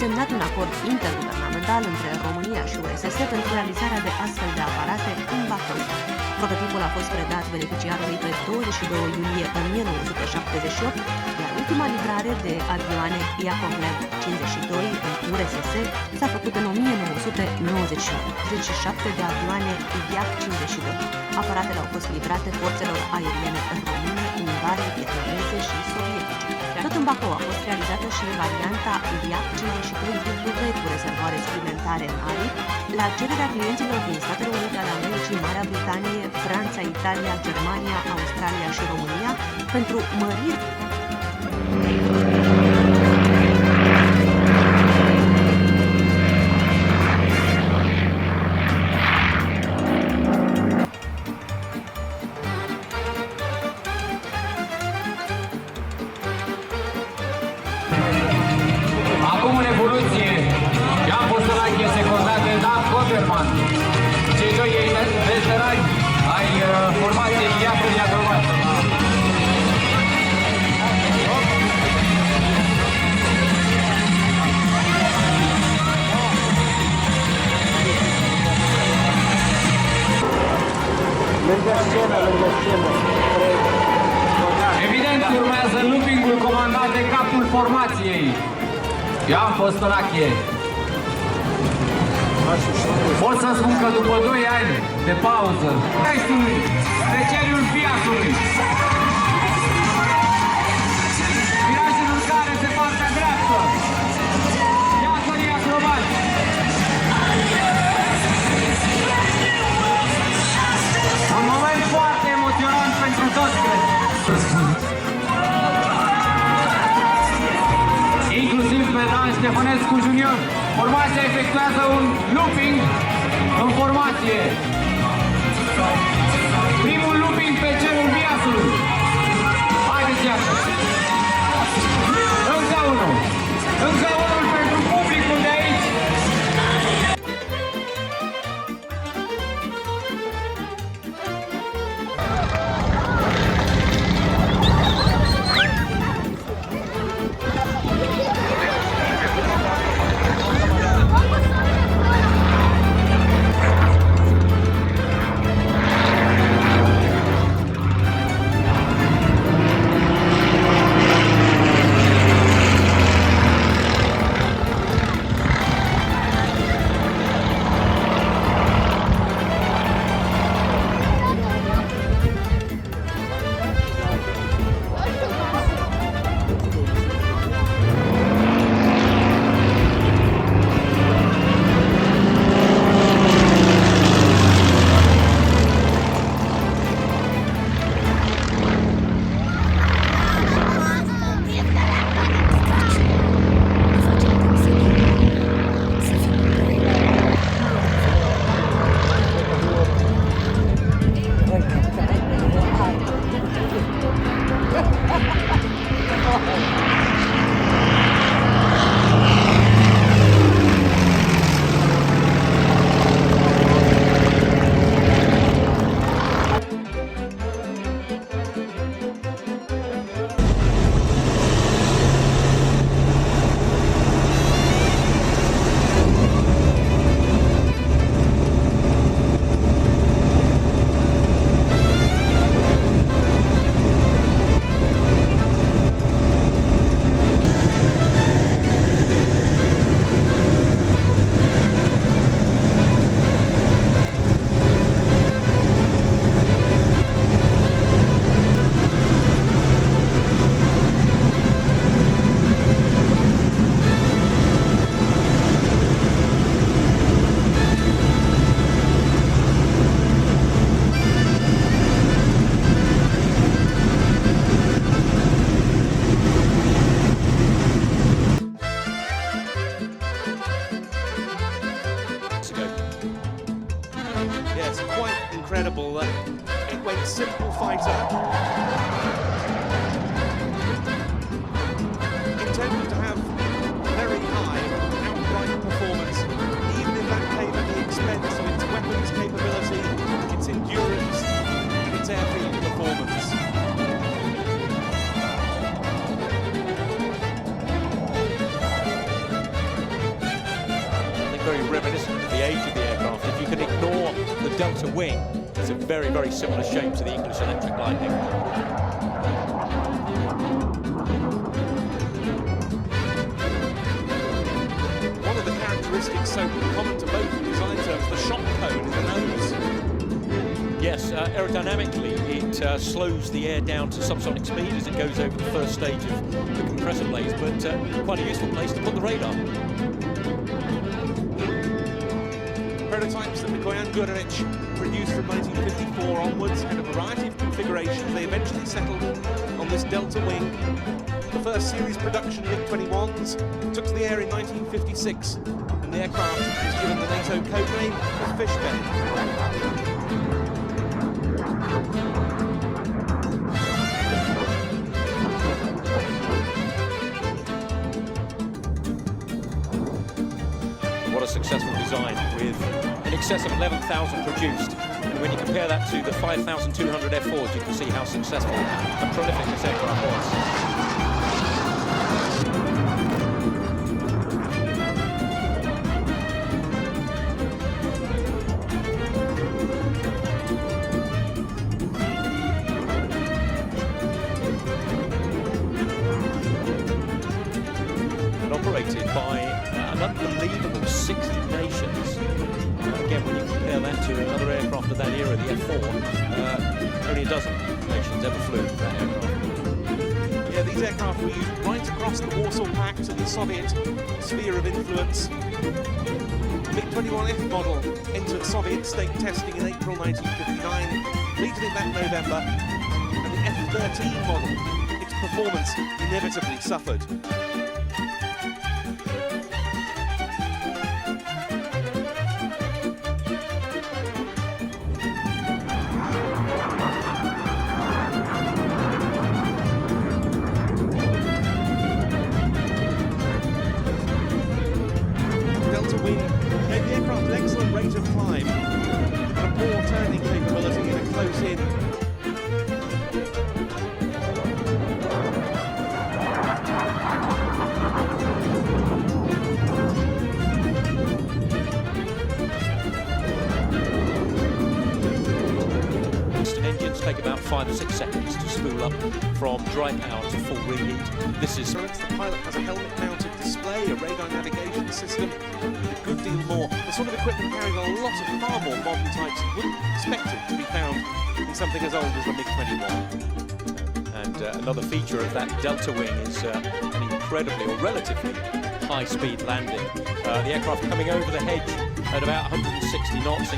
semnat un acord interguvernamental între România și URSS pentru realizarea de astfel de aparate în Bacău. Prototipul a fost predat beneficiarului pe 22 iulie 1978, iar ultima livrare de avioane Iacovlev 52 în URSS s-a făcut în 1998, 37 de avioane Iac 52. Aparatele au fost livrate forțelor aeriene române, ungare, vietnameze și sovietice. Tot în Bacău a fost realizată și varianta Iac 52W cu rezervoare suplimentare în aripi, la cererea clienților din Statele Unite ale Americii, Marea Britanie, Franța, Italia, Germania, Australia și România pentru măriri. Acum în evoluție, ea postulație secundată de Dan Coberman, cei doi veterani ai formației Iacului Agromat. Lângă scenă. Evident, urmează looping-ul comandat de capul formației, Ioan Postolache. Pot să spun că după 2 ani de pauză, trecerea Fiatului. Viraj în urcare pe partea dreaptă. Iacului acrobat. Un moment foarte emoționant pentru toți, cred. Inclusiv pe Dan Ștefănescu Junior. Formația efectuează un looping în formație. Primul looping pe cerul Biasului. Haideți iată! Încă unul! Încă unul pentru publicul de aici! Yes, quite incredible. Lightweight, simple fighter. Intended to have very high outright performance, even if that came at the expense of its weapons capability, its endurance, and its airfield performance. delta wing. It's a very, very similar shape to the English Electric Lightning. One of the characteristics so common to both design terms, the shock cone in the nose. Yes, aerodynamically it slows the air down to subsonic speed as it goes over the first stage of the compressor blades, but quite a useful place to put the radar. Prototypes that Mikoyan Gurevich produced from 1954 onwards had a variety of configurations. They eventually settled on this delta wing. The first series production MiG-21s took to the air in 1956, and the aircraft was given the NATO code name of Fishbane. What a successful design with in excess of 11,000 produced. And when you compare that to the 5,200 F4s, you can see how successful and prolific this aircraft was. And operated by an unbelievable 60 nations. Again, when you compare that to another aircraft of that era, the F4, only a dozen nations ever flew that aircraft. Yeah, these aircraft were used right across the Warsaw Pact and the Soviet sphere of influence. The MiG-21F model entered Soviet state testing in April 1959, completed it that November, and the F-13 model, its performance inevitably suffered. Delta wing gave the aircraft an excellent rate of climb and a poor turning capability in a close-in. Engines take about 5 or 6 seconds to spool up from dry power to full reheat. This is The pilot has a helmet-mounted display, a radar navigation system, and a good deal more. The sort of equipment carrying a lot of far more modern types you wouldn't expect it to be found in something as old as the MiG-21. And another feature of that delta wing is an incredibly or relatively high-speed landing. The aircraft coming over the hedge at about 160 knots.